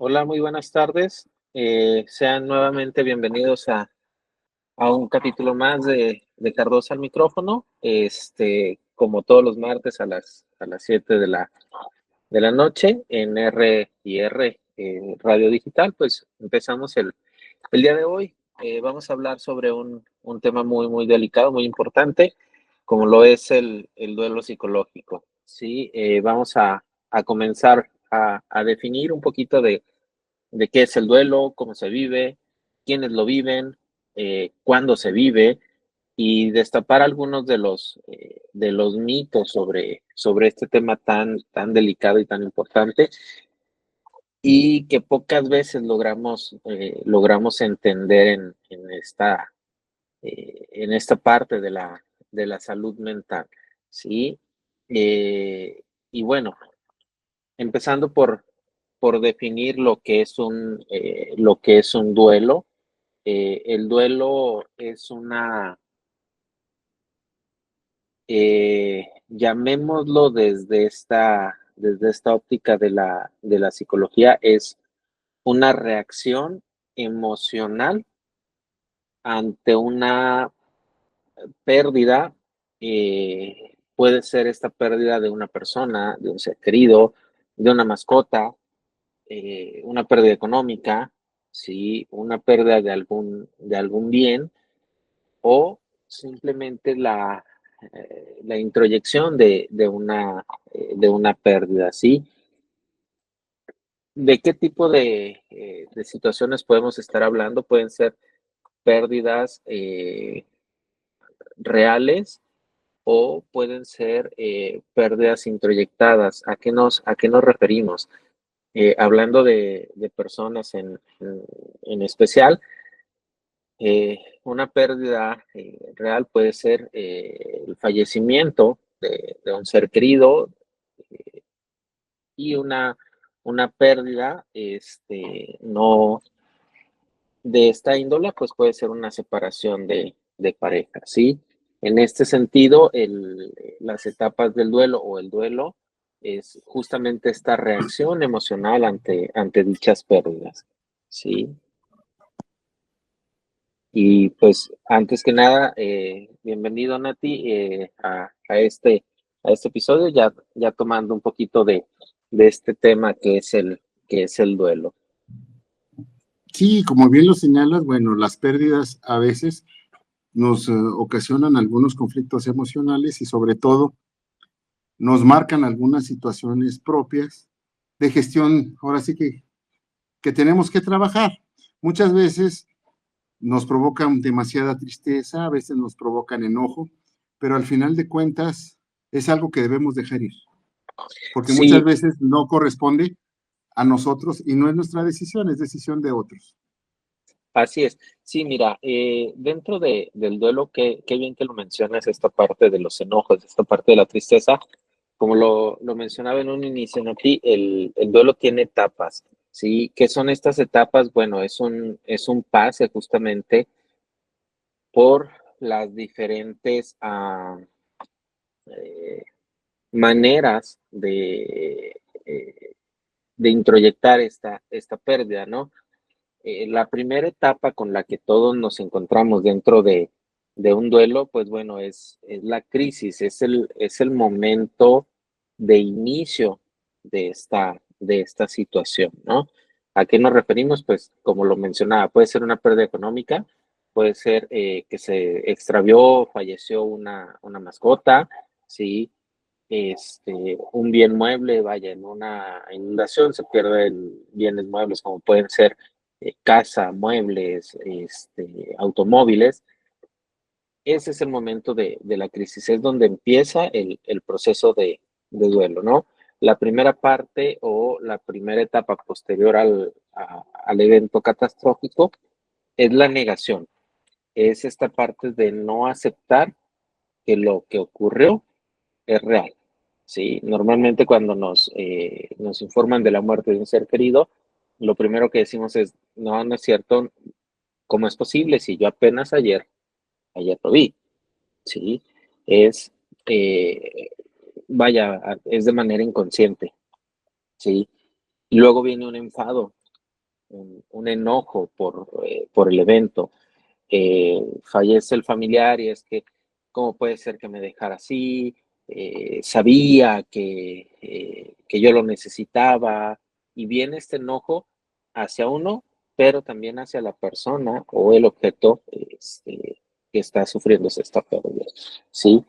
Hola, muy buenas tardes. Sean nuevamente bienvenidos a un capítulo más de Cardosa al micrófono. Como todos los martes a las 7 de la noche en R&R Radio Digital, pues empezamos el día de hoy. Vamos a hablar sobre un tema muy, muy delicado, muy importante, como lo es el duelo psicológico. Sí, vamos a comenzar a definir un poquito de qué es el duelo, cómo se vive, quiénes lo viven, cuándo se vive y destapar algunos de los mitos sobre este tema tan delicado y tan importante y que pocas veces logramos entender en esta parte de la salud mental, ¿sí? Y bueno, empezando por definir lo que es un duelo. El duelo es llamémoslo desde esta óptica de la psicología, es una reacción emocional ante una pérdida. Puede ser esta pérdida de una persona, de un ser querido, de una mascota, una pérdida económica, ¿sí? Una pérdida de algún bien o simplemente la introyección de una pérdida, ¿sí? ¿De qué tipo de situaciones podemos estar hablando? Pueden ser pérdidas reales o pueden ser pérdidas introyectadas. ¿A qué nos referimos? Hablando de personas en especial, una pérdida real puede ser el fallecimiento de un ser querido, eh, y una pérdida no de esta índole, pues puede ser una separación de pareja, ¿sí? En este sentido, las etapas del duelo o el duelo es justamente esta reacción emocional ante dichas pérdidas, ¿sí? Y pues antes que nada, bienvenido Nati, a este episodio, ya tomando un poquito de este tema que es el duelo. Sí, como bien lo señalas, bueno, las pérdidas a veces nos ocasionan algunos conflictos emocionales y sobre todo nos marcan algunas situaciones propias de gestión, ahora sí que tenemos que trabajar. Muchas veces nos provocan demasiada tristeza, a veces nos provocan enojo, pero al final de cuentas es algo que debemos dejar ir, porque muchas Sí, veces no corresponde a nosotros y no es nuestra decisión, es decisión de otros. así es. Sí, mira, dentro del duelo, qué bien que lo mencionas, esta parte de los enojos, esta parte de la tristeza. Como lo mencionaba en un inicio, Nati, el duelo tiene etapas, ¿sí? ¿Qué son estas etapas? Bueno, es un pase justamente por las diferentes eh, maneras de introyectar esta pérdida, ¿no? La primera etapa con la que todos nos encontramos dentro de un duelo, pues bueno, es la crisis, es el momento de inicio de esta situación, ¿no? ¿A qué nos referimos? Pues como lo mencionaba, puede ser una pérdida económica, puede ser que se extravió, falleció una mascota, ¿sí? Un bien mueble, vaya, en una inundación se pierden bienes muebles como pueden ser casa, muebles, automóviles. Ese es el momento de la crisis, es donde empieza el proceso de duelo, ¿no? La primera parte o la primera etapa posterior al evento catastrófico es la negación, es esta parte de no aceptar que lo que ocurrió es real, ¿sí? Normalmente cuando nos informan de la muerte de un ser querido, lo primero que decimos es, no, no es cierto, ¿cómo es posible si yo apenas ayer lo vi? ¿Sí? Es, eh, vaya, es de manera inconsciente, ¿sí? Y luego viene un enfado. un enojo por el evento. Fallece el familiar y es que, ¿cómo puede ser que me dejara así? Sabía que yo lo necesitaba, y viene este enojo hacia uno, pero también hacia la persona o el objeto que está sufriendo esta pérdida, ¿sí?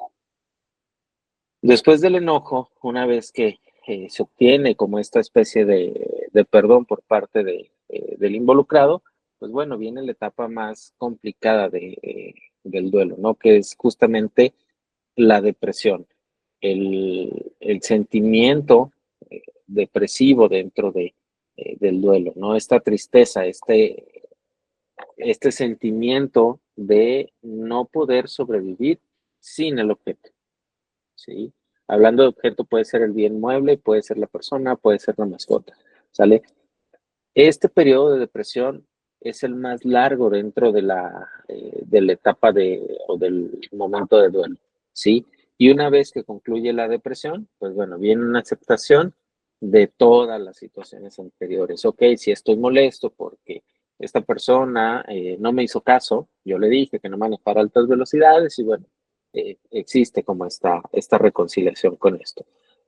Después del enojo, una vez que se obtiene como esta especie de perdón por parte del involucrado, pues bueno, viene la etapa más complicada del duelo, ¿no? Que es justamente la depresión, el sentimiento depresivo dentro del duelo, ¿no? Esta tristeza, este sentimiento de no poder sobrevivir sin el objeto, ¿sí? Hablando de objeto, puede ser el bien mueble, puede ser la persona, puede ser la mascota, ¿sale? Este periodo de depresión es el más largo dentro de la etapa o del momento de duelo, ¿sí? Y una vez que concluye la depresión, pues bueno, viene una aceptación de todas las situaciones anteriores. Ok, si estoy molesto porque esta persona no me hizo caso, yo le dije que no manejara altas velocidades y bueno, existe como esta reconciliación con esto.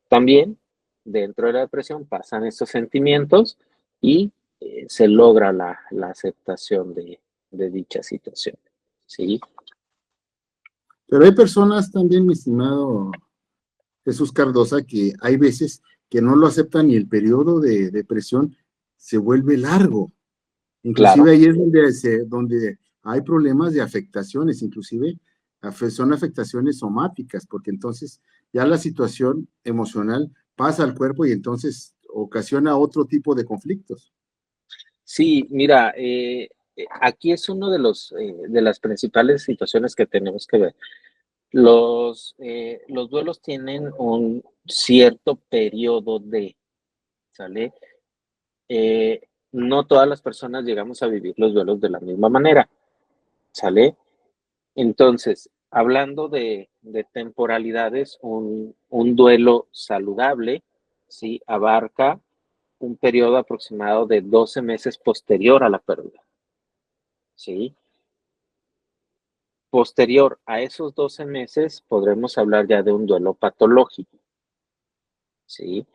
También dentro de la depresión pasan estos sentimientos y se logra la aceptación de dicha situación, ¿sí? Pero hay personas también, mi estimado Jesús Cardosa, que hay veces que no lo aceptan y el periodo de depresión se vuelve largo. Inclusive Claro. ahí es donde hay problemas de afectaciones, inclusive son afectaciones somáticas, porque entonces ya la situación emocional pasa al cuerpo y entonces ocasiona otro tipo de conflictos. Sí, mira, aquí es uno de las principales situaciones que tenemos que ver. Los duelos tienen un cierto periodo ¿sale? No todas las personas llegamos a vivir los duelos de la misma manera, ¿sale? Entonces, hablando de temporalidades, un duelo saludable, ¿sí? Abarca un periodo aproximado de 12 meses posterior a la pérdida, ¿sí? Posterior a esos 12 meses podremos hablar ya de un duelo patológico, ¿sí?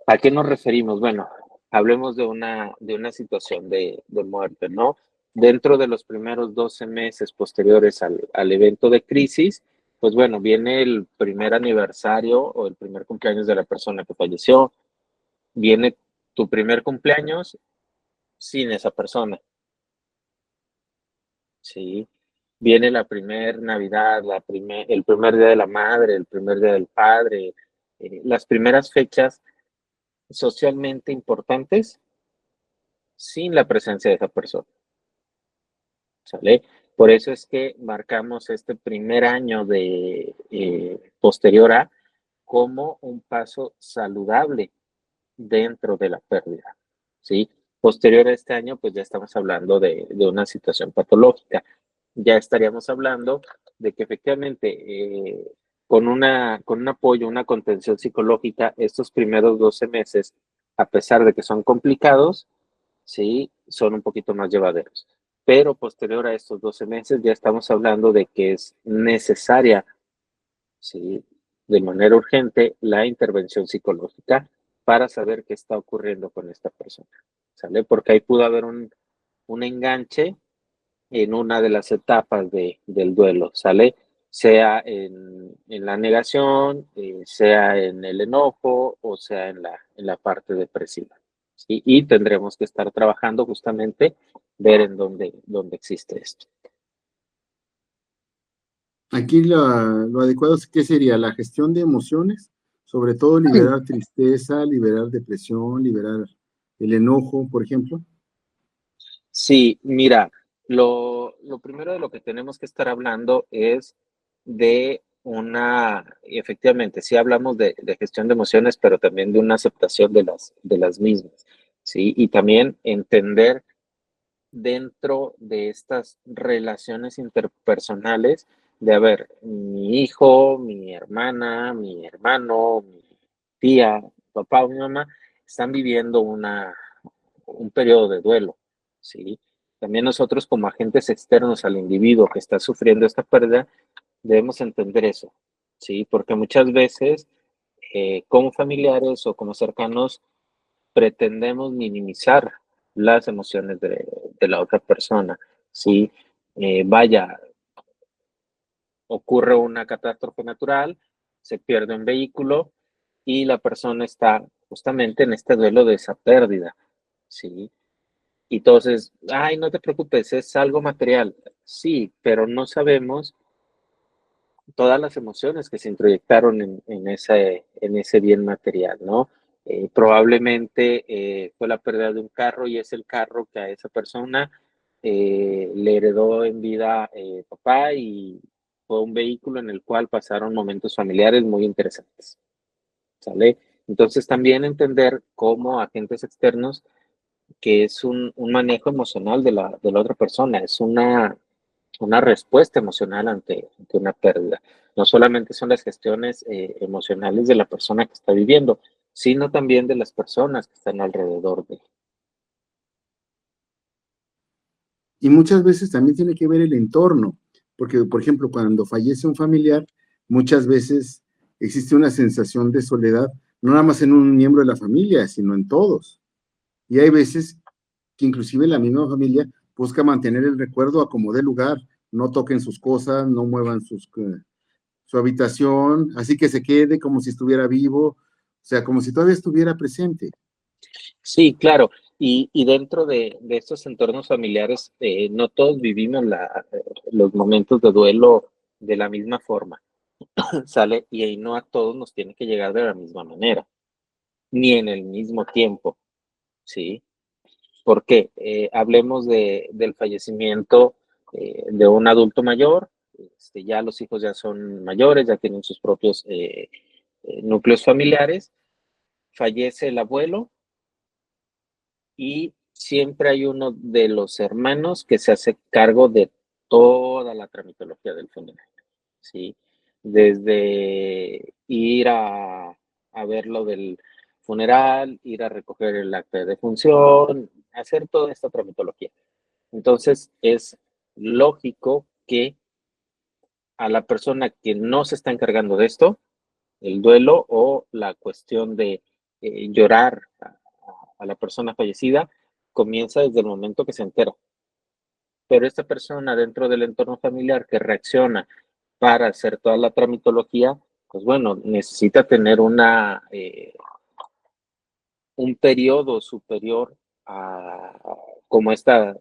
¿A qué nos referimos? Bueno, hablemos de una situación de muerte, ¿no? Dentro de los primeros 12 meses posteriores al evento de crisis, pues bueno, viene el primer aniversario o el primer cumpleaños de la persona que falleció, viene tu primer cumpleaños sin esa persona, ¿sí? Viene la primer Navidad, el primer día de la madre, el primer día del padre, las primeras fechas socialmente importantes sin la presencia de esa persona, ¿sale? Por eso es que marcamos este primer año posterior a como un paso saludable dentro de la pérdida, ¿sí? Posterior a este año, pues ya estamos hablando de una situación patológica. Ya estaríamos hablando de que efectivamente con un apoyo, una contención psicológica, estos primeros 12 meses, a pesar de que son complicados, sí, son un poquito más llevaderos. Pero posterior a estos 12 meses ya estamos hablando de que es necesaria, sí, de manera urgente la intervención psicológica para saber qué está ocurriendo con esta persona, ¿sale? Porque ahí pudo haber un enganche en una de las etapas del duelo, ¿sale? Sea en la negación, sea en el enojo o sea en la parte depresiva, ¿sí? Y tendremos que estar trabajando justamente, ver en dónde existe esto. Aquí lo adecuado es ¿qué sería? La gestión de emociones, sobre todo liberar tristeza, liberar depresión, liberar el enojo, por ejemplo. Sí, mira, lo primero de lo que tenemos que estar hablando es efectivamente, sí hablamos de gestión de emociones, pero también de una aceptación de las mismas, ¿sí? Y también entender dentro de estas relaciones interpersonales de, a ver, mi hijo, mi hermana, mi hermano, mi tía, mi papá o mi mamá están viviendo un periodo de duelo, ¿sí? También nosotros como agentes externos al individuo que está sufriendo esta pérdida, debemos entender eso, ¿sí? Porque muchas veces como familiares o como cercanos pretendemos minimizar las emociones de la otra persona, ¿sí? Vaya, ocurre una catástrofe natural, se pierde un vehículo y la persona está justamente en este duelo de esa pérdida, ¿sí? Y entonces, ay, no te preocupes, es algo material. Sí, pero no sabemos todas las emociones que se introyectaron en ese bien material, ¿no? Probablemente fue la pérdida de un carro y es el carro que a esa persona le heredó en vida papá y fue un vehículo en el cual pasaron momentos familiares muy interesantes, ¿sale? Entonces también entender como agentes externos que es un manejo emocional de la otra persona, es una respuesta emocional ante una pérdida. No solamente son las gestiones emocionales de la persona que está viviendo, sino también de las personas que están alrededor de él. Y muchas veces también tiene que ver el entorno, porque, por ejemplo, cuando fallece un familiar, muchas veces existe una sensación de soledad, no nada más en un miembro de la familia, sino en todos. Y hay veces que inclusive la misma familia busca mantener el recuerdo a como dé lugar, no toquen sus cosas, no muevan su habitación, así que se quede como si estuviera vivo, o sea, como si todavía estuviera presente. Sí, claro. Y dentro de estos entornos familiares, no todos vivimos los momentos de duelo de la misma forma, ¿sale? Y ahí no a todos nos tiene que llegar de la misma manera, ni en el mismo tiempo, ¿sí? Porque hablemos del fallecimiento de un adulto mayor, ya los hijos ya son mayores, ya tienen sus propios núcleos familiares, fallece el abuelo y siempre hay uno de los hermanos que se hace cargo de toda la tramitología del funeral, ¿sí? Desde ir a ver lo del funeral, ir a recoger el acta de defunción, hacer toda esta tramitología. Entonces, es lógico que a la persona que no se está encargando de esto, el duelo o la cuestión de llorar a la persona fallecida, comienza desde el momento que se entera. Pero esta persona dentro del entorno familiar que reacciona para hacer toda la tramitología, pues bueno, necesita tener un periodo superior a como esta,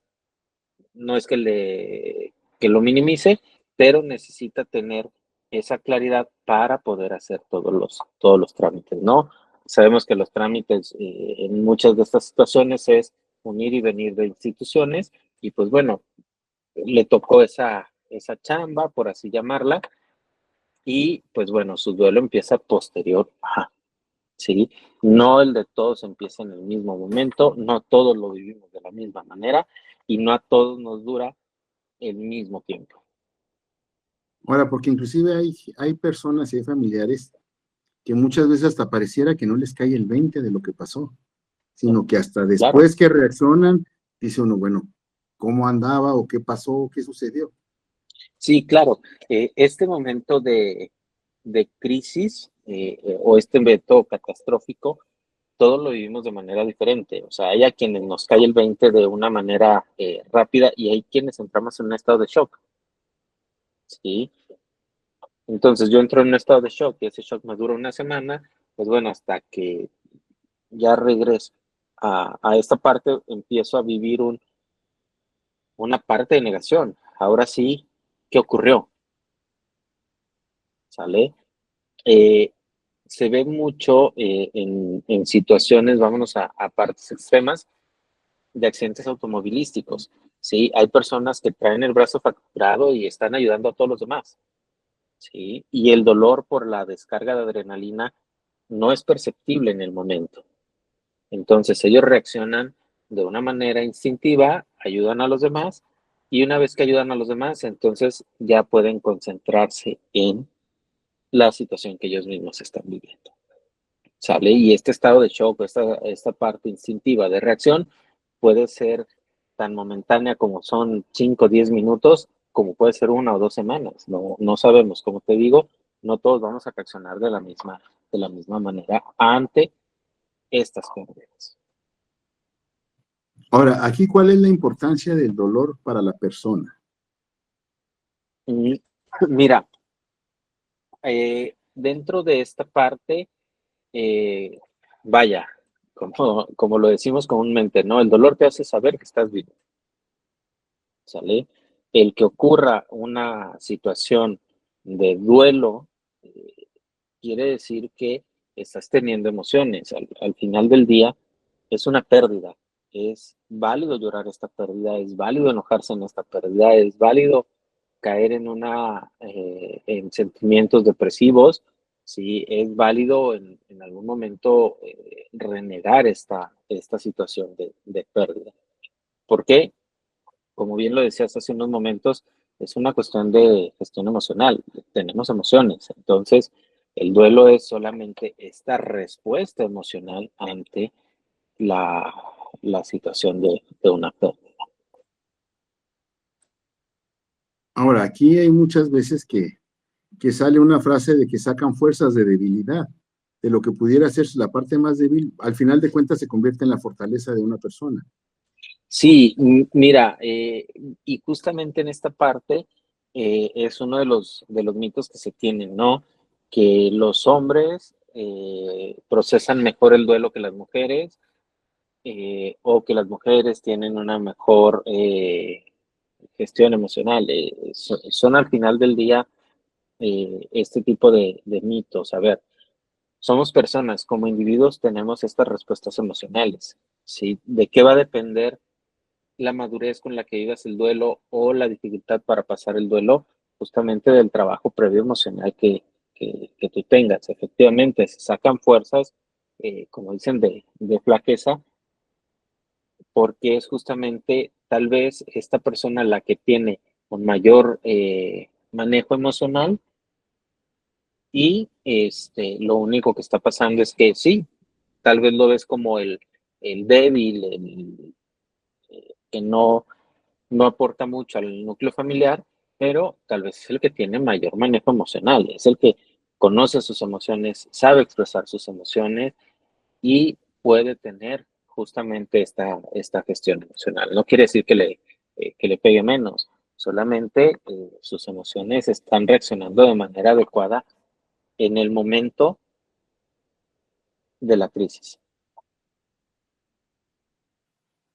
no es que lo minimice, pero necesita tener esa claridad para poder hacer todos los trámites, ¿no? Sabemos que los trámites en muchas de estas situaciones es unir y venir de instituciones y pues bueno, le tocó esa chamba, por así llamarla, y pues bueno, su duelo empieza posterior, ¿sí? No el de todos empieza en el mismo momento, no todos lo vivimos de la misma manera y no a todos nos dura el mismo tiempo. Ahora, porque inclusive hay personas y hay familiares que muchas veces hasta pareciera que no les cae el 20 de lo que pasó, sino que hasta Claro, después que reaccionan, dice uno, bueno, ¿cómo andaba o qué pasó, qué sucedió? sí, claro. Este momento de crisis o este evento catastrófico, todos lo vivimos de manera diferente. O sea, hay a quienes nos cae el 20 de una manera rápida y hay quienes entramos en un estado de shock, ¿sí? Entonces yo entro en un estado de shock y ese shock me dura una semana, pues bueno, hasta que ya regreso a esta parte, empiezo a vivir una parte de negación. Ahora sí, ¿qué ocurrió? ¿Sale? Eh, Se ve mucho en situaciones, vámonos a partes extremas, de accidentes automovilísticos, ¿sí? Hay personas que traen el brazo fracturado y están ayudando a todos los demás, ¿sí? Y el dolor por la descarga de adrenalina no es perceptible en el momento. Entonces ellos reaccionan de una manera instintiva, ayudan a los demás y una vez que ayudan a los demás, entonces ya pueden concentrarse en la situación que ellos mismos están viviendo. ¿Sale? Y este estado de shock, esta parte instintiva de reacción, puede ser tan momentánea como son 5 o 10 minutos, como puede ser 1 o 2 semanas. No sabemos, como te digo, no todos vamos a reaccionar de la misma manera ante estas pérdidas. Ahora, aquí, ¿cuál es la importancia del dolor para la persona? Mira, dentro de esta parte, vaya, como lo decimos comúnmente, ¿no? El dolor te hace saber que estás vivo, ¿sale? El que ocurra una situación de duelo, quiere decir que estás teniendo emociones. Al final del día es una pérdida. Es válido llorar esta pérdida, es válido enojarse en esta pérdida, es válido caer en sentimientos depresivos, sí, es válido en algún momento renegar esta situación de pérdida. ¿Por qué? Como bien lo decías hace unos momentos, es una cuestión de gestión emocional. Tenemos emociones. Entonces, el duelo es solamente esta respuesta emocional ante la, la situación de una pérdida. Ahora, aquí hay muchas veces que sale una frase de que sacan fuerzas de debilidad, de lo que pudiera ser la parte más débil, al final de cuentas se convierte en la fortaleza de una persona. Sí, mira, y justamente en esta parte es uno de los mitos que se tienen, ¿no? Que los hombres procesan mejor el duelo que las mujeres, o que las mujeres tienen una mejor gestión emocional. Son al final del día este tipo de mitos. A ver, somos personas, como individuos tenemos estas respuestas emocionales, ¿sí? ¿De qué va a depender la madurez con la que vivas el duelo o la dificultad para pasar el duelo? Justamente del trabajo previo emocional que tú tengas. Efectivamente, se sacan fuerzas, como dicen, de flaqueza, porque es justamente tal vez esta persona la que tiene un mayor manejo emocional, y lo único que está pasando es que sí, tal vez lo ves como el débil, que no aporta mucho al núcleo familiar, pero tal vez es el que tiene mayor manejo emocional, es el que conoce sus emociones, sabe expresar sus emociones y puede tener justamente esta gestión emocional. No quiere decir que le pegue menos, solamente sus emociones están reaccionando de manera adecuada en el momento de la crisis.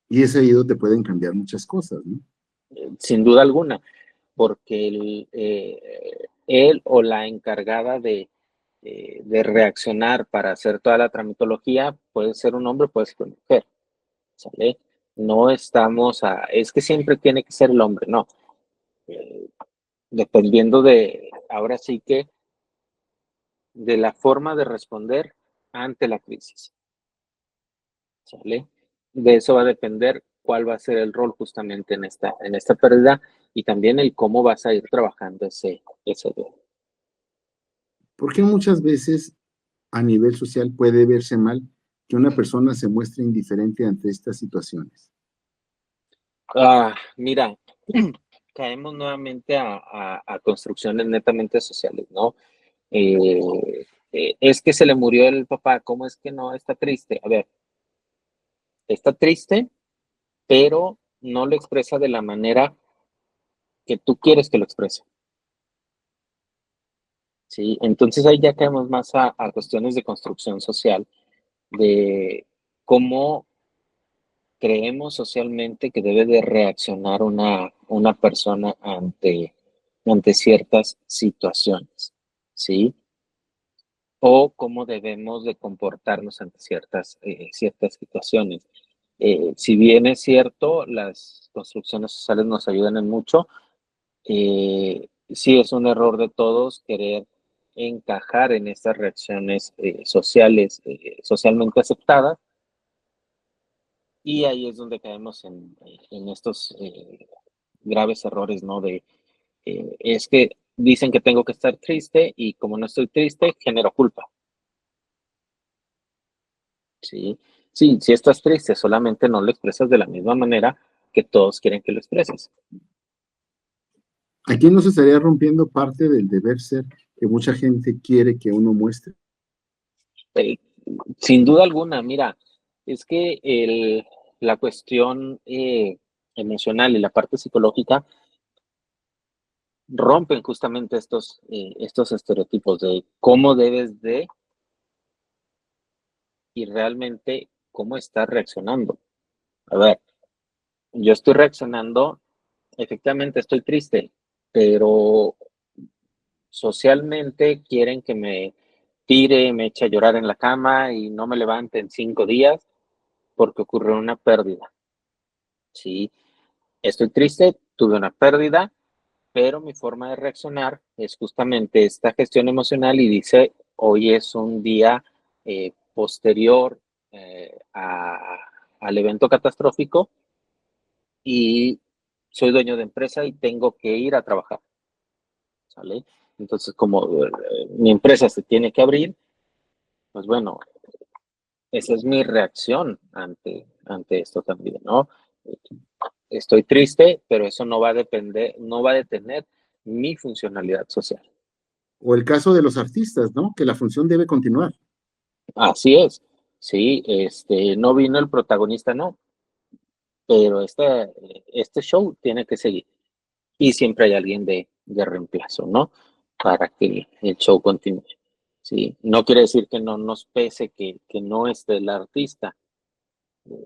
Y es ahí donde pueden cambiar muchas cosas, ¿no? Sin duda alguna, porque él o la encargada de reaccionar para hacer toda la tramitología puede ser un hombre, puede ser una mujer, ¿sale? No estamos es que siempre tiene que ser el hombre, no. Eh, Dependiendo ahora sí que, de la forma de responder ante la crisis, ¿sale? De eso va a depender cuál va a ser el rol justamente en esta pérdida, y también el cómo vas a ir trabajando ese duelo. Porque muchas veces a nivel social puede verse mal que una persona se muestre indiferente ante estas situaciones. Mira, caemos nuevamente a construcciones netamente sociales, ¿no? Es que se le murió el papá, ¿cómo es que no está triste? A ver, está triste, pero no lo expresa de la manera que tú quieres que lo exprese, ¿sí? Entonces ahí ya caemos más a cuestiones de construcción social, de cómo creemos socialmente que debe de reaccionar una persona ante ciertas situaciones, ¿sí? O cómo debemos de comportarnos ante ciertas situaciones. Si bien es cierto, las construcciones sociales nos ayudan en mucho, sí es un error de todos querer encajar en estas reacciones sociales, socialmente aceptadas, y ahí es donde caemos en estos graves errores, ¿no? Es que dicen que tengo que estar triste y como no estoy triste, genero culpa. ¿sí? Sí, si estás triste, solamente no lo expresas de la misma manera que todos quieren que lo expreses. Aquí no se estaría rompiendo parte del deber ser que mucha gente quiere que uno muestre. Eh, Sin duda alguna, mira, es que la cuestión emocional y la parte psicológica rompen justamente estos estereotipos de cómo debes de y realmente cómo estás reaccionando. A ver, yo estoy reaccionando, efectivamente estoy triste, pero socialmente quieren que me tire, me eche a llorar en la cama y no me levante en 5 días porque ocurrió una pérdida. Sí, estoy triste, tuve una pérdida, pero mi forma de reaccionar es justamente esta gestión emocional y dice, hoy es un día posterior al evento catastrófico y soy dueño de empresa y tengo que ir a trabajar, ¿sale? Entonces, como mi empresa se tiene que abrir, pues bueno, esa es mi reacción ante esto también, ¿no? Estoy triste, pero eso no va a depender, no va a detener mi funcionalidad social. O el caso de los artistas, ¿no? Que la función debe continuar. Así es, sí, no vino el protagonista, no, pero este show tiene que seguir y siempre hay alguien de reemplazo, ¿no? Para que el show continúe. Sí, no quiere decir que no nos pese que no esté el artista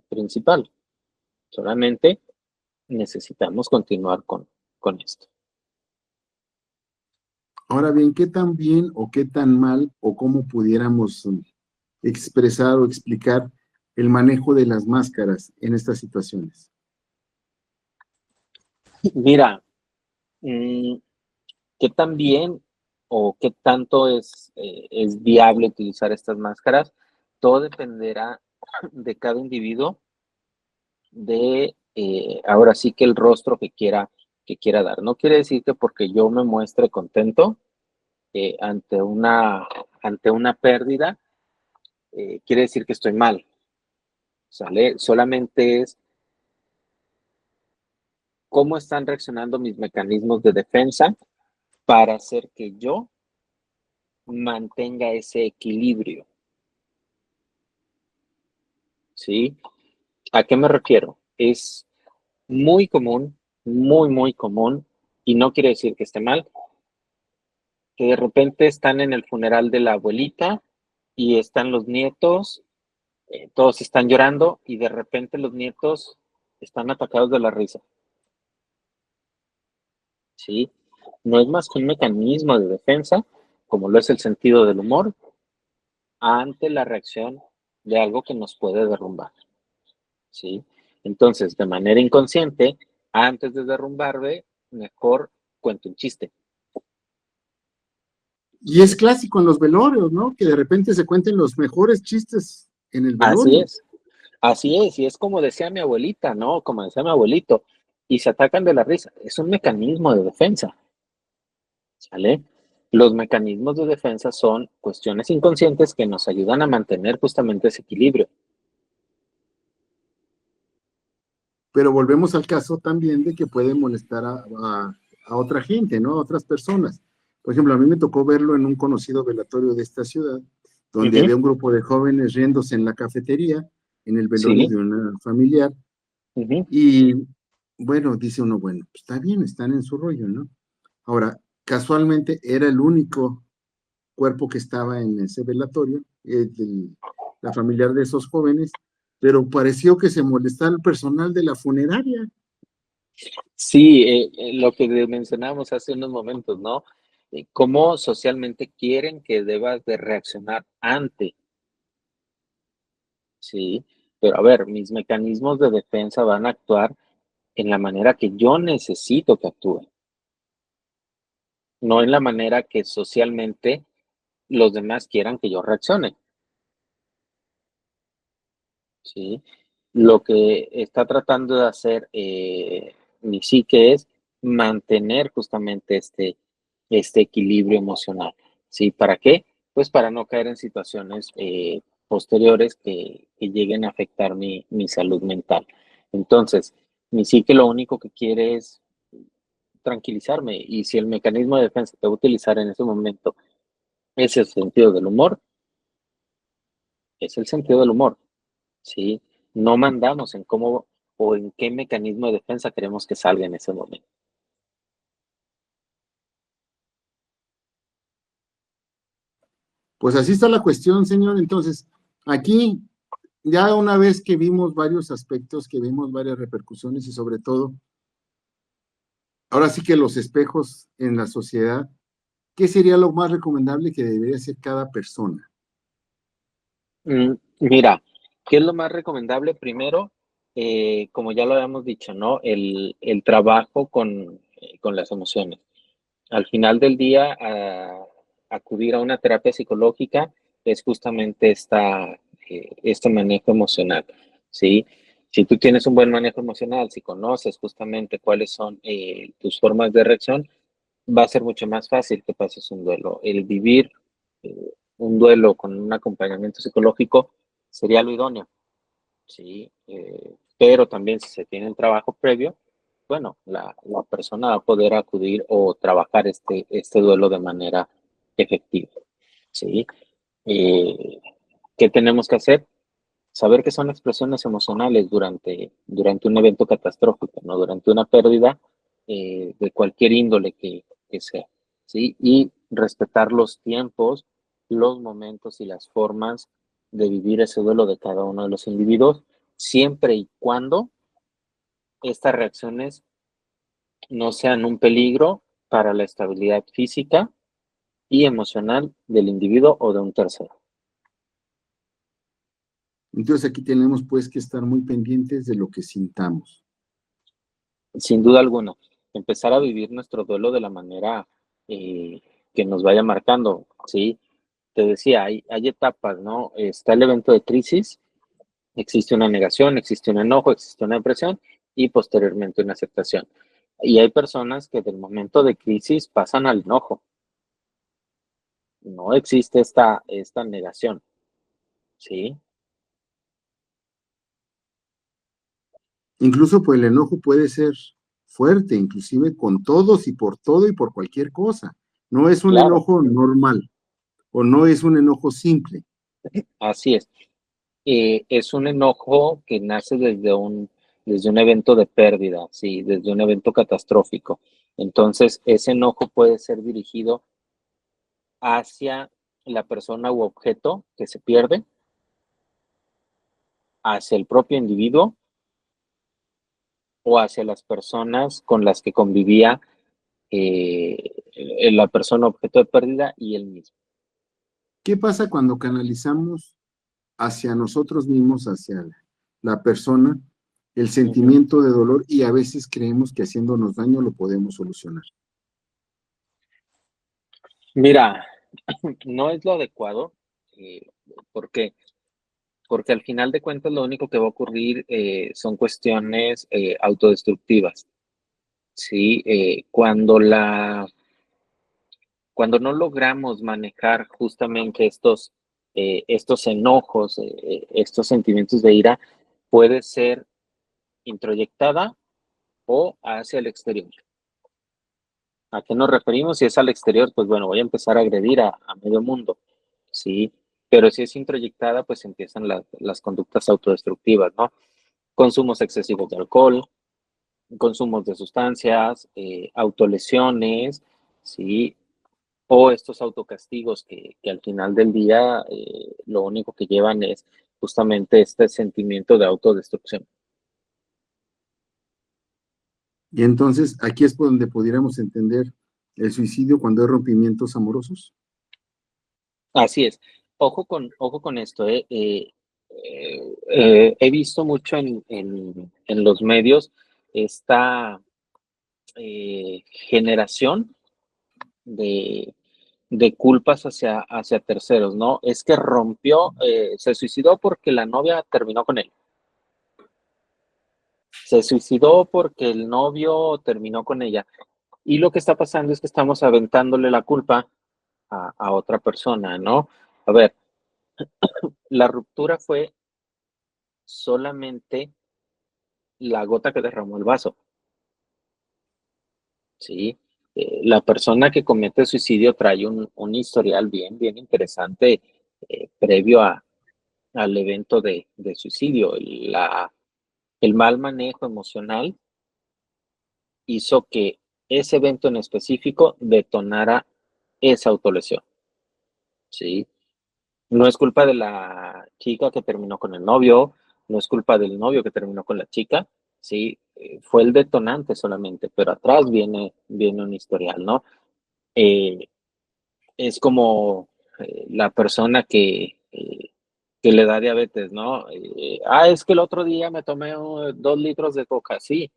principal, solamente necesitamos continuar con esto. Ahora bien, ¿qué tan bien o qué tan mal o cómo pudiéramos expresar o explicar el manejo de las máscaras en estas situaciones? Mira, mm, ¿qué tan bien o qué tanto es viable utilizar estas máscaras? Todo dependerá de cada individuo, de ahora sí que el rostro que quiera dar. No quiere decir que porque yo me muestre contento eh, ante, una, ante una pérdida, quiere decir que estoy mal, ¿sale? Solamente es cómo están reaccionando mis mecanismos de defensa para hacer que yo mantenga ese equilibrio, ¿sí? ¿A qué me refiero? Es muy común, muy común, y no quiere decir que esté mal, que de repente están en el funeral de la abuelita y están los nietos, todos están llorando y de repente los nietos están atacados de la risa, ¿sí? No es más que un mecanismo de defensa, como lo es el sentido del humor, ante la reacción de algo que nos puede derrumbar, ¿sí? Entonces, de manera inconsciente, antes de derrumbarme, mejor cuento un chiste. Y es clásico en los velorios, ¿no? Que de repente se cuenten los mejores chistes en el Así velorio. es, así es, y es como decía mi abuelita, ¿no? Como decía mi abuelito, y se atacan de la risa. Es un mecanismo de defensa, ¿sale? Los mecanismos de defensa son cuestiones inconscientes que nos ayudan a mantener justamente ese equilibrio. Pero volvemos al caso también de que puede molestar a otra gente, ¿no? A otras personas. Por ejemplo, a mí me tocó verlo en un conocido velatorio de esta ciudad, donde Ujú, había un grupo de jóvenes riéndose en la cafetería, en el velorio sí, de una familiar, ujú, y bueno, dice uno, bueno, pues está bien, están en su rollo, ¿no? Ahora, casualmente era el único cuerpo que estaba en ese velatorio, la familiar de esos jóvenes, pero pareció que se molestaba el personal de la funeraria. sí, lo que mencionábamos hace unos momentos, ¿no? Cómo socialmente quieren que debas de reaccionar ante, ¿sí? Pero a ver, mis mecanismos de defensa van a actuar en la manera que yo necesito que actúen, no en la manera que socialmente los demás quieran que yo reaccione, ¿sí? Lo que está tratando de hacer mi psique es mantener justamente este equilibrio emocional, ¿sí? ¿Para qué? Pues para no caer en situaciones, posteriores que lleguen a afectar mi salud mental. Entonces, mi psique lo único que quiere es tranquilizarme, y si el mecanismo de defensa que voy a utilizar en ese momento es el sentido del humor, es el sentido del humor, ¿sí? No mandamos en cómo o en qué mecanismo de defensa queremos que salga en ese momento. Pues así está la cuestión, señor. Entonces, aquí, ya una vez que vimos varios aspectos, que vimos varias repercusiones y sobre todo, ahora sí que los espejos en la sociedad, ¿qué sería lo más recomendable que debería hacer cada persona? Mira, ¿qué es lo más recomendable? Primero, como ya lo habíamos dicho, ¿no? El trabajo con las emociones. Al final del día, acudir a una terapia psicológica es justamente este manejo emocional, ¿sí? Si tú tienes un buen manejo emocional, si conoces justamente cuáles son tus formas de reacción, va a ser mucho más fácil que pases un duelo. El vivir un duelo con un acompañamiento psicológico sería lo idóneo, ¿sí? Pero también si se tiene un trabajo previo, bueno, la persona va a poder acudir o trabajar este duelo de manera efectiva, ¿sí? Eh, ¿Qué tenemos que hacer? Saber que son expresiones emocionales durante un evento catastrófico, ¿no? Durante una pérdida de cualquier índole que sea, ¿sí? Y respetar los tiempos, los momentos y las formas de vivir ese duelo de cada uno de los individuos, siempre y cuando estas reacciones no sean un peligro para la estabilidad física y emocional del individuo o de un tercero. Entonces aquí tenemos pues que estar muy pendientes de lo que sintamos. Sin duda alguna, empezar a vivir nuestro duelo de la manera que nos vaya marcando, ¿sí? Te decía, hay etapas, ¿no? Está el evento de crisis, existe una negación, existe un enojo, existe una depresión y posteriormente una aceptación. Y hay personas que del momento de crisis pasan al enojo. No existe esta negación, ¿sí? Incluso pues el enojo puede ser fuerte, inclusive con todos y por todo y por cualquier cosa. No es un Claro, enojo normal o no es un enojo simple. así es. Es un enojo que nace desde un evento de pérdida, sí, desde un evento catastrófico. Entonces, ese enojo puede ser dirigido hacia la persona u objeto que se pierde, hacia el propio individuo o hacia las personas con las que convivía la persona objeto de pérdida y él mismo. ¿Qué pasa cuando canalizamos hacia nosotros mismos, hacia la persona, el Uh -huh. sentimiento de dolor y a veces creemos que haciéndonos daño lo podemos solucionar? Mira, no es lo adecuado, eh, porque porque al final de cuentas lo único que va a ocurrir son cuestiones autodestructivas, ¿sí? Cuando no logramos manejar justamente estos enojos, estos sentimientos de ira, puede ser introyectada o hacia el exterior. ¿A qué nos referimos? Si es al exterior, pues bueno, voy a empezar a agredir a medio mundo, ¿sí? Pero si es introyectada, pues empiezan las conductas autodestructivas, ¿no? Consumos excesivos de alcohol, consumos de sustancias, autolesiones, ¿sí? O estos autocastigos que al final del día lo único que llevan es justamente este sentimiento de autodestrucción. Y entonces aquí es por donde pudiéramos entender el suicidio cuando hay rompimientos amorosos. Así es. Ojo con esto. He visto mucho en los medios esta generación de, de culpas hacia terceros, ¿no? Es que se suicidó porque la novia terminó con él. Se suicidó porque el novio terminó con ella. Y lo que está pasando es que estamos aventándole la culpa a otra persona, ¿no? A ver, La ruptura fue solamente la gota que derramó el vaso, ¿sí? La persona que comete suicidio trae un historial bien interesante previo al evento de suicidio. El mal manejo emocional hizo que ese evento en específico detonara esa autolesión, ¿sí? No es culpa de la chica que terminó con el novio, no es culpa del novio que terminó con la chica, ¿sí? Fue el detonante solamente, pero atrás viene un historial, ¿no? Eh, es como la persona que le da diabetes, ¿no? Es que el otro día me tomé 2 litros de coca, sí,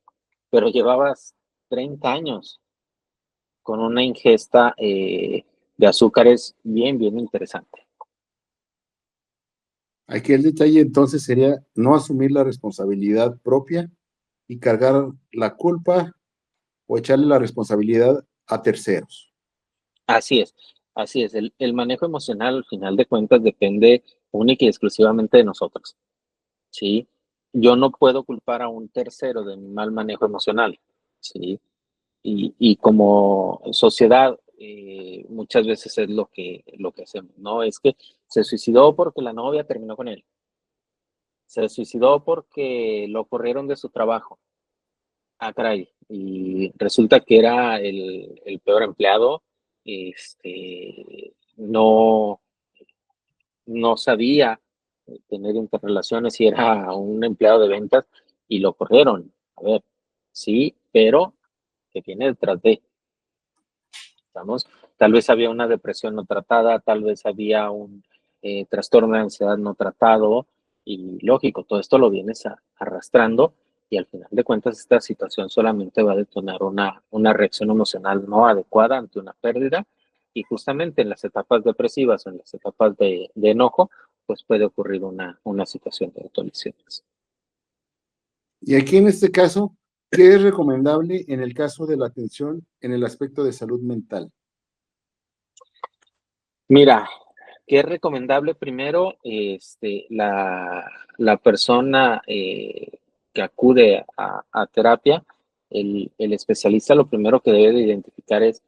pero llevabas 30 años con una ingesta de azúcares bien interesante. Aquí el detalle entonces sería no asumir la responsabilidad propia y cargar la culpa o echarle la responsabilidad a terceros. Así es, así es. El manejo emocional, al final de cuentas, depende única y exclusivamente de nosotros, ¿sí? Yo no puedo culpar a un tercero de mi mal manejo emocional, ¿sí? Y como sociedad, muchas veces es lo que hacemos, ¿no? Es que se suicidó porque la novia terminó con él, se suicidó porque lo corrieron de su trabajo. Caray, y resulta que era el peor empleado, no sabía tener interrelaciones y era un empleado de ventas y lo corrieron. A ver, sí, pero que viene detrás de, ¿estamos? Tal vez había una depresión no tratada, tal vez había un trastorno de ansiedad no tratado y lógico, todo esto lo vienes arrastrando y al final de cuentas esta situación solamente va a detonar una reacción emocional no adecuada ante una pérdida y justamente en las etapas depresivas o en las etapas de enojo, pues puede ocurrir una situación de autolesiones. Y aquí en este caso, ¿qué es recomendable en el caso de la atención en el aspecto de salud mental? Mira, ¿qué es recomendable? Primero, la persona que acude a terapia, el especialista lo primero que debe de identificar es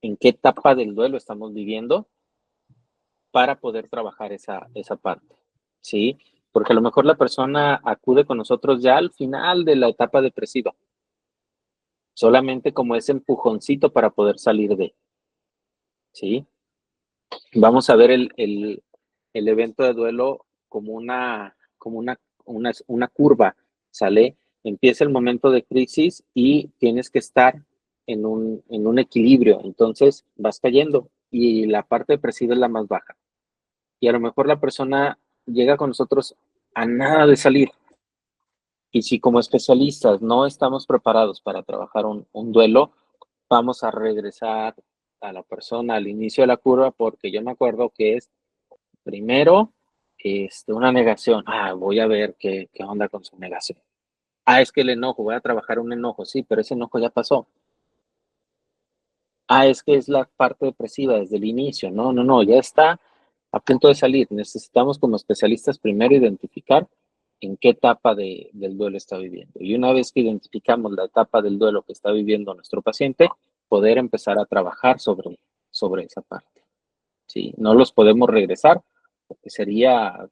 en qué etapa del duelo estamos viviendo para poder trabajar esa parte, ¿sí? Porque a lo mejor la persona acude con nosotros ya al final de la etapa depresiva, solamente como ese empujoncito para poder salir ¿sí? Vamos a ver el evento de duelo como una curva, ¿sale? Empieza el momento de crisis y tienes que estar en un equilibrio, entonces vas cayendo y la parte depresiva es la más baja. Y a lo mejor la persona llega con nosotros a nada de salir. Y si como especialistas no estamos preparados para trabajar un duelo, vamos a regresar a la persona al inicio de la curva porque yo me acuerdo que es primero, una negación. Voy a ver qué onda con su negación. Es que el enojo, voy a trabajar un enojo, sí, pero ese enojo ya pasó. Es que es la parte depresiva desde el inicio. No, no, no, ya está a punto de salir. Necesitamos como especialistas primero identificar en qué etapa del duelo está viviendo. Y una vez que identificamos la etapa del duelo que está viviendo nuestro paciente, poder empezar a trabajar sobre esa parte. ¿Sí? No los podemos regresar porque sería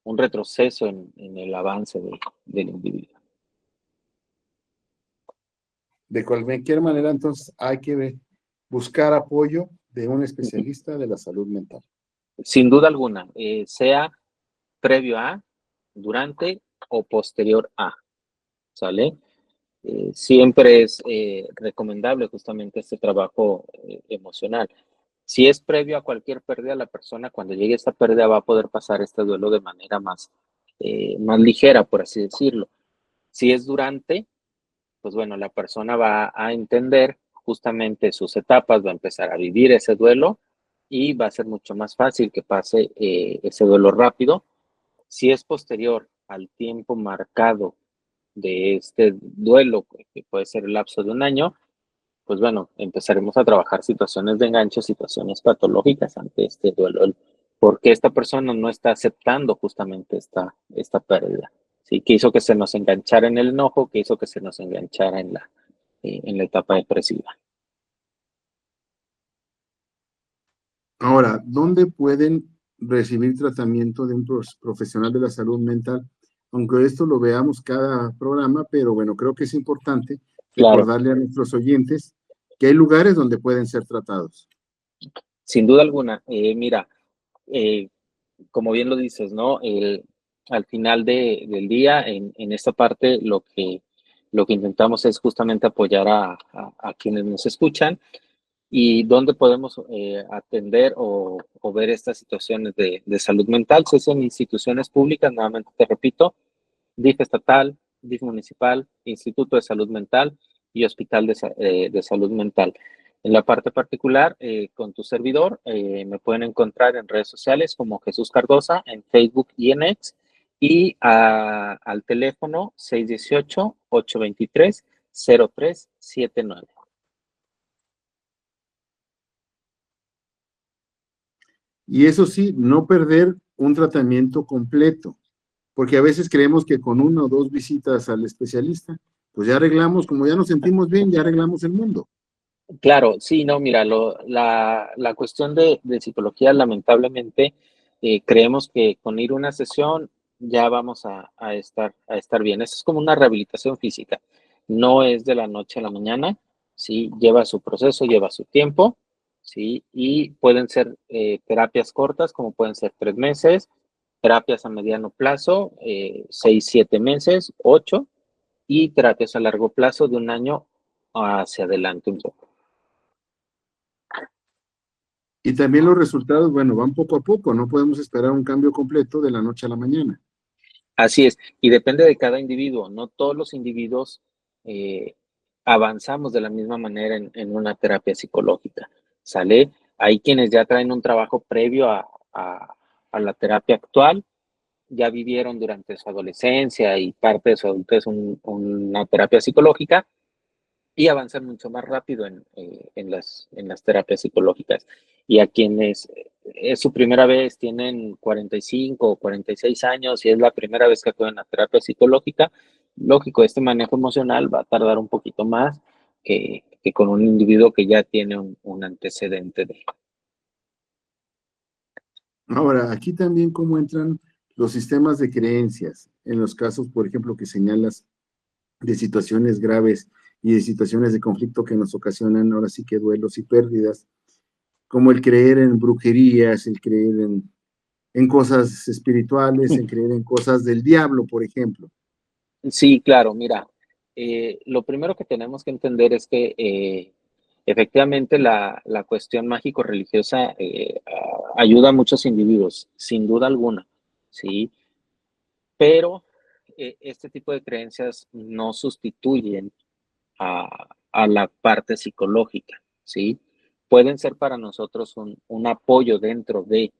un retroceso en el avance del individuo. De cualquier manera, entonces hay que buscar apoyo de un especialista de la salud mental. Sin duda alguna, sea previo a, durante o posterior a, ¿sale? Siempre es recomendable justamente este trabajo emocional. Si es previo a cualquier pérdida, la persona cuando llegue a esta pérdida va a poder pasar este duelo de manera más ligera, por así decirlo. Si es durante, pues bueno, la persona va a entender justamente sus etapas, va a empezar a vivir ese duelo y va a ser mucho más fácil que pase ese duelo rápido. Si es posterior al tiempo marcado de este duelo, que puede ser el lapso de un año, pues bueno, empezaremos a trabajar situaciones de enganche, situaciones patológicas ante este duelo porque esta persona no está aceptando justamente esta pérdida. ¿Sí? Que hizo que se nos enganchara en el enojo, que hizo que se nos enganchara en la etapa depresiva. Ahora, ¿dónde pueden recibir tratamiento de un profesional de la salud mental? Aunque esto lo veamos cada programa, pero bueno, creo que es importante Claro, recordarle a nuestros oyentes que hay lugares donde pueden ser tratados. sin duda alguna. Mira, eh, como bien lo dices, ¿no? Al final del día, en esta parte, lo que intentamos es justamente apoyar a quienes nos escuchan y dónde podemos atender o ver estas situaciones de salud mental. Si es en instituciones públicas, nuevamente te repito, DIF estatal, DIF municipal, Instituto de Salud Mental y Hospital de Salud Mental. En la parte particular, con tu servidor, me pueden encontrar en redes sociales como Jesús Cardosa, en Facebook y en X, y al teléfono 618-823-0379. Y eso sí, no perder un tratamiento completo, porque a veces creemos que con una o dos visitas al especialista, pues ya arreglamos, como ya nos sentimos bien, ya arreglamos el mundo. Claro, sí, no, mira, la cuestión de psicología, lamentablemente, creemos que con ir a una sesión ya vamos a estar bien. Eso es como una rehabilitación física. No es de la noche a la mañana, sí, lleva su proceso, lleva su tiempo, sí, y pueden ser terapias cortas, como pueden ser 3 meses, terapias a mediano plazo, 6, 7 meses, 8, y terapias a largo plazo de un año hacia adelante un poco. Y también los resultados, bueno, van poco a poco, no podemos esperar un cambio completo de la noche a la mañana. Así es, y depende de cada individuo. No todos los individuos eh, avanzamos de la misma manera en una terapia psicológica, ¿sale? Hay quienes ya traen un trabajo previo a la terapia actual, ya vivieron durante su adolescencia y parte de su adultez una terapia psicológica, y avanzar mucho más rápido en las terapias psicológicas. Y a quienes es su primera vez, tienen 45 o 46 años y es la primera vez que acuden a terapia psicológica, lógico, este manejo emocional va a tardar un poquito más que con un individuo que ya tiene un antecedente de... Ahora, aquí también cómo entran los sistemas de creencias en los casos, por ejemplo, que señalas de situaciones graves y de situaciones de conflicto que nos ocasionan ahora sí que duelos y pérdidas, como el creer en brujerías, el creer en cosas espirituales, en creer en cosas del diablo, por ejemplo. Sí, claro, mira, lo primero que tenemos que entender es que efectivamente la cuestión mágico-religiosa ayuda a muchos individuos, sin duda alguna, ¿sí? Pero este tipo de creencias no sustituyen a la parte psicológica, ¿sí? Pueden ser para nosotros un apoyo dentro de,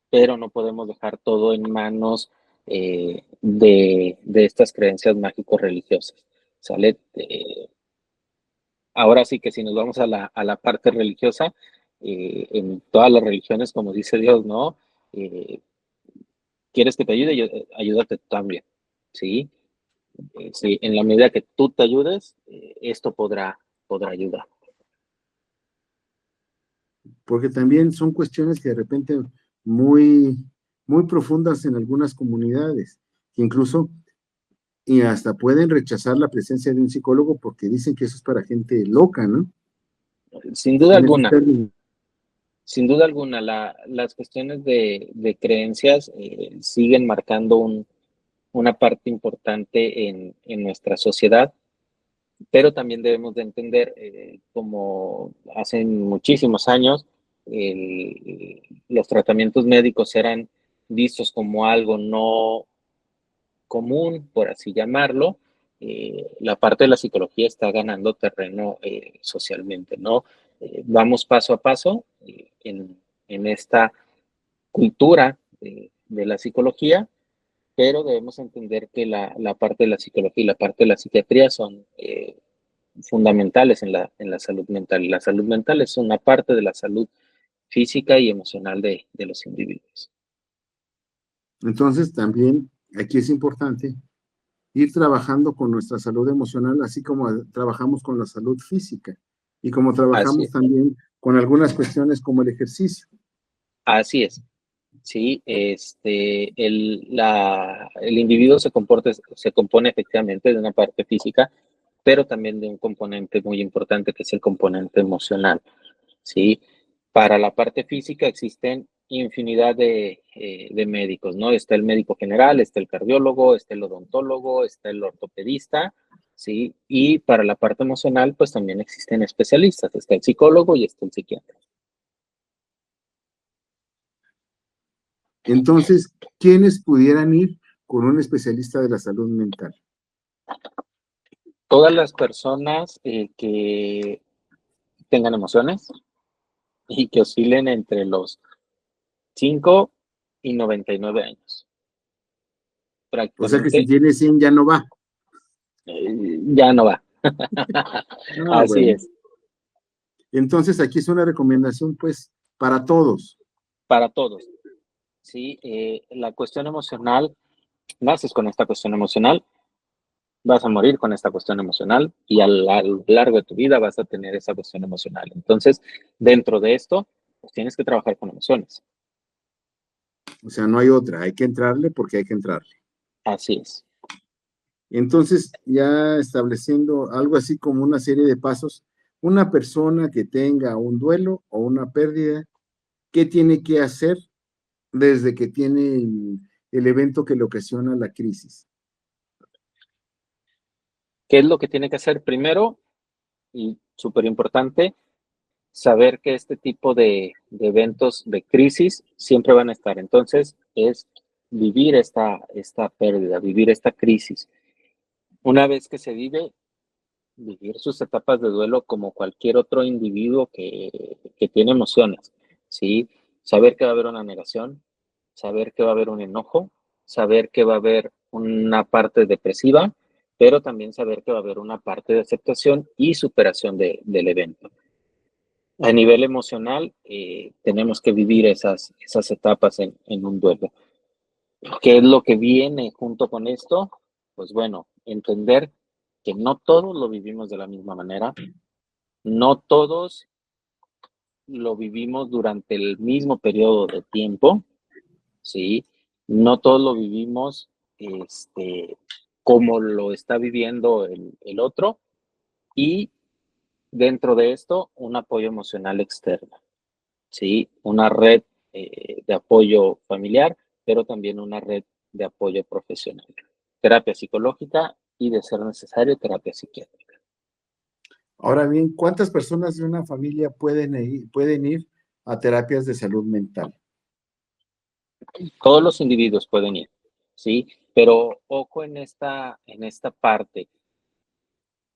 pero no podemos dejar todo en manos de estas creencias mágico-religiosas, ¿sale? Ahora sí que si nos vamos a la parte religiosa, en todas las religiones, como dice Dios, ¿no? Eh, ¿Quieres que te ayude? Ayúdate tú también, ¿sí? Sí, en la medida que tú te ayudes, esto podrá ayudar. Porque también son cuestiones que de repente muy, muy profundas en algunas comunidades, que incluso y hasta pueden rechazar la presencia de un psicólogo porque dicen que eso es para gente loca, ¿no? Sin duda En esos alguna, términos. sin duda alguna, las cuestiones de creencias siguen marcando una parte importante en nuestra sociedad, pero también debemos de entender, como hace muchísimos años, los tratamientos médicos eran vistos como algo no común, por así llamarlo. La parte de la psicología está ganando terreno socialmente, ¿no? Vamos paso a paso en esta cultura de la psicología, pero debemos entender que la parte de la psicología y la parte de la psiquiatría son fundamentales en la salud mental. La salud mental es una parte de la salud física y emocional de los individuos. Entonces, también aquí es importante ir trabajando con nuestra salud emocional, así como trabajamos con la salud física y como Así trabajamos es, también con algunas cuestiones como el ejercicio. así es. Sí, el individuo se compone efectivamente de una parte física, pero también de un componente muy importante que es el componente emocional. ¿Sí? Para la parte física existen infinidad de médicos, ¿no? Está el médico general, está el cardiólogo, está el odontólogo, está el ortopedista, ¿sí? Y para la parte emocional, pues también existen especialistas, está el psicólogo y está el psiquiatra. Entonces, ¿quiénes pudieran ir con un especialista de la salud mental? Todas las personas que tengan emociones y que oscilen entre los 5 y 99 años, O sea que si prácticamente, tiene 100 ya no va. ya no va. Ah, Así bueno. es. Entonces, aquí es una recomendación, pues, para todos. Para todos. Sí, la cuestión emocional, naces con esta cuestión emocional, vas a morir con esta cuestión emocional y a lo largo de tu vida vas a tener esa cuestión emocional. Entonces, dentro de esto, pues tienes que trabajar con emociones. O sea, no hay otra. Hay que entrarle porque hay que entrarle. Así es. Entonces, ya estableciendo algo así como una serie de pasos, una persona que tenga un duelo o una pérdida, ¿qué tiene que hacer desde que tiene el evento que le ocasiona la crisis? ¿Qué es lo que tiene que hacer primero? Y súper importante, saber que este tipo de eventos de crisis siempre van a estar. Entonces, es vivir esta pérdida, vivir esta crisis. Una vez que se vive, vivir sus etapas de duelo como cualquier otro individuo que tiene emociones, ¿sí? Saber que va a haber una negación, saber que va a haber un enojo, saber que va a haber una parte depresiva, pero también saber que va a haber una parte de aceptación y superación del evento. A nivel emocional, tenemos que vivir esas etapas en un duelo. ¿Qué es lo que viene junto con esto? Pues bueno, entender que no todos lo vivimos de la misma manera, no todos lo vivimos durante el mismo periodo de tiempo, ¿sí? No todos lo vivimos como lo está viviendo el otro y dentro de esto un apoyo emocional externo, ¿sí? Una red de apoyo familiar, pero también una red de apoyo profesional. Terapia psicológica y, de ser necesario, terapia psiquiátrica. Ahora bien, ¿cuántas personas de una familia pueden ir a terapias de salud mental? Todos los individuos pueden ir, ¿sí? Pero ojo en esta parte.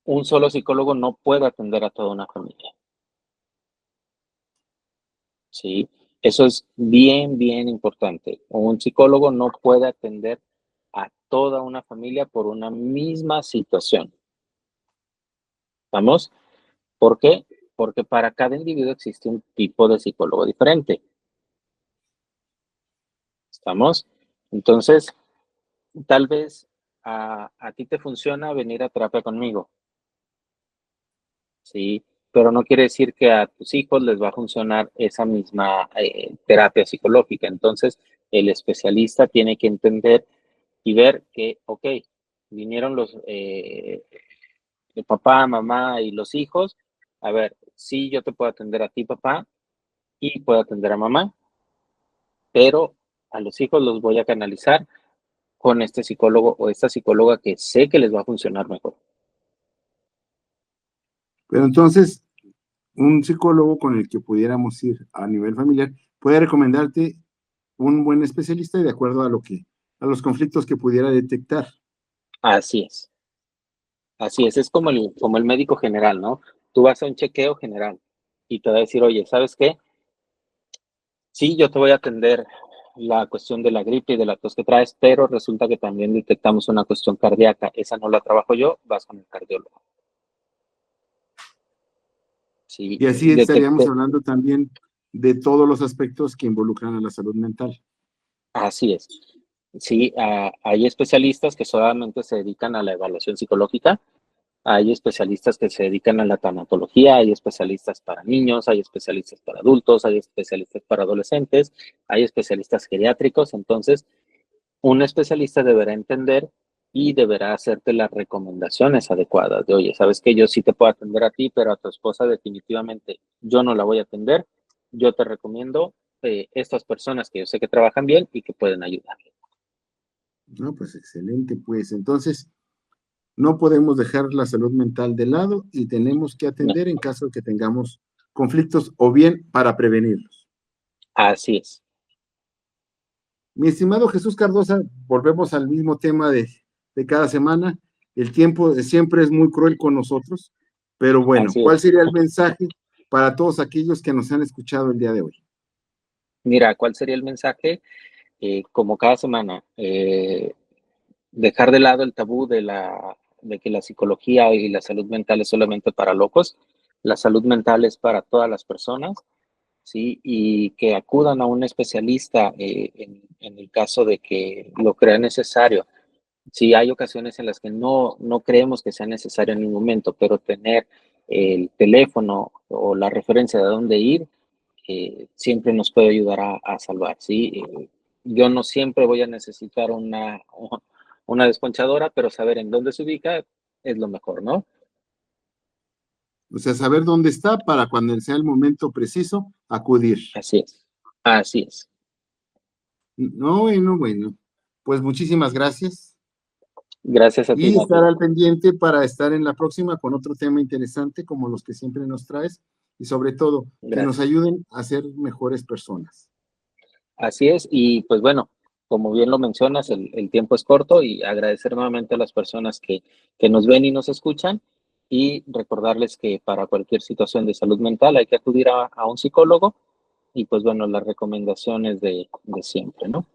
Un solo psicólogo no puede atender a toda una familia, ¿sí? Eso es bien, bien importante. Un psicólogo no puede atender a toda una familia por una misma situación. ¿Estamos? ¿Por qué? Porque para cada individuo existe un tipo de psicólogo diferente. ¿Estamos? Entonces, tal vez a ti te funciona venir a terapia conmigo, ¿sí? Pero no quiere decir que a tus hijos les va a funcionar esa misma terapia psicológica. Entonces, el especialista tiene que entender y ver que, ok, vinieron el papá, mamá y los hijos. A ver, sí, yo te puedo atender a ti, papá, y puedo atender a mamá, pero a los hijos los voy a canalizar con este psicólogo o esta psicóloga que sé que les va a funcionar mejor. Pero entonces, un psicólogo con el que pudiéramos ir a nivel familiar puede recomendarte un buen especialista de acuerdo a los conflictos que pudiera detectar. Así es como el médico general, ¿no? Tú vas a un chequeo general y te va a decir, oye, ¿sabes qué? Sí, yo te voy a atender la cuestión de la gripe y de la tos que traes, pero resulta que también detectamos una cuestión cardíaca. Esa no la trabajo yo, vas con el cardiólogo. Sí, Y así estaríamos hablando también de todos los aspectos que involucran a la salud mental. Así es. Sí, hay especialistas que solamente se dedican a la evaluación psicológica, hay especialistas que se dedican a la tanatología, hay especialistas para niños, hay especialistas para adultos, hay especialistas para adolescentes, hay especialistas geriátricos. Entonces, un especialista deberá entender y deberá hacerte las recomendaciones adecuadas de, oye, sabes que yo sí te puedo atender a ti, pero a tu esposa definitivamente yo no la voy a atender. Yo te recomiendo estas personas que yo sé que trabajan bien y que pueden ayudarle. No, pues excelente, pues entonces no podemos dejar la salud mental de lado y tenemos que No, atender en caso de que tengamos conflictos o bien para prevenirlos. así es. Mi estimado Jesús Cardosa, volvemos al mismo tema de cada semana. El tiempo siempre es muy cruel con nosotros, pero bueno, Así ¿cuál es. sería el mensaje para todos aquellos que nos han escuchado el día de hoy? Mira, ¿cuál sería el mensaje? Como cada semana, dejar de lado el tabú de que la psicología y la salud mental es solamente para locos. La salud mental es para todas las personas, ¿sí? Y que acudan a un especialista en el caso de que lo crean necesario. Sí, hay ocasiones en las que no creemos que sea necesario en ningún momento, pero tener el teléfono o la referencia de dónde ir siempre nos puede ayudar a salvar, ¿sí? Yo no siempre voy a necesitar una desponchadora, pero saber en dónde se ubica es lo mejor, ¿no? O sea, saber dónde está para cuando sea el momento preciso, acudir. Así es, así es. No, bueno, pues muchísimas gracias. Gracias a ti, Y estar Mati. al pendiente para estar en la próxima con otro tema interesante como los que siempre nos traes y sobre todo que nos Gracias. ayuden a ser mejores personas. Así es, y pues bueno, como bien lo mencionas, el tiempo es corto y agradecer nuevamente a las personas que nos ven y nos escuchan y recordarles que para cualquier situación de salud mental hay que acudir a un psicólogo y pues bueno, las recomendaciones de siempre, ¿no?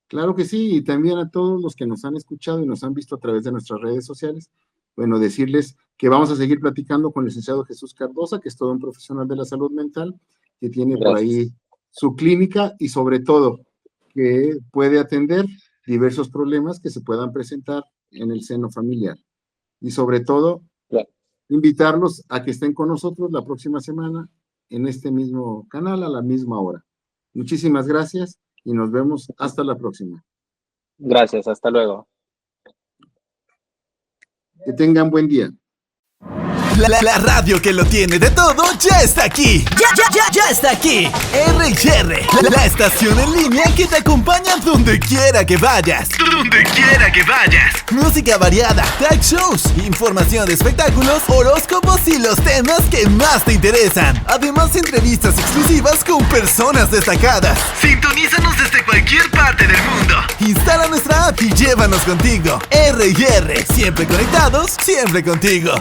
Claro que sí, y también a todos los que nos han escuchado y nos han visto a través de nuestras redes sociales, bueno, decirles que vamos a seguir platicando con el licenciado Jesús Cardosa, que es todo un profesional de la salud mental, que tiene por ahí Gracias. su clínica y sobre todo que puede atender diversos problemas que se puedan presentar en el seno familiar. Y sobre todo, Claro. invitarlos a que estén con nosotros la próxima semana en este mismo canal a la misma hora. Muchísimas gracias y nos vemos hasta la próxima. Gracias, hasta luego. Que tengan buen día. La radio que lo tiene de todo ya está aquí. Ya está aquí. R&R, la estación en línea que te acompaña donde quiera que vayas. Donde quiera que vayas. Música variada, talk shows, información de espectáculos, horóscopos y los temas que más te interesan. Además, entrevistas exclusivas con personas destacadas. Sintonízanos desde cualquier parte del mundo. Instala nuestra app y llévanos contigo. R&R, siempre conectados, siempre contigo.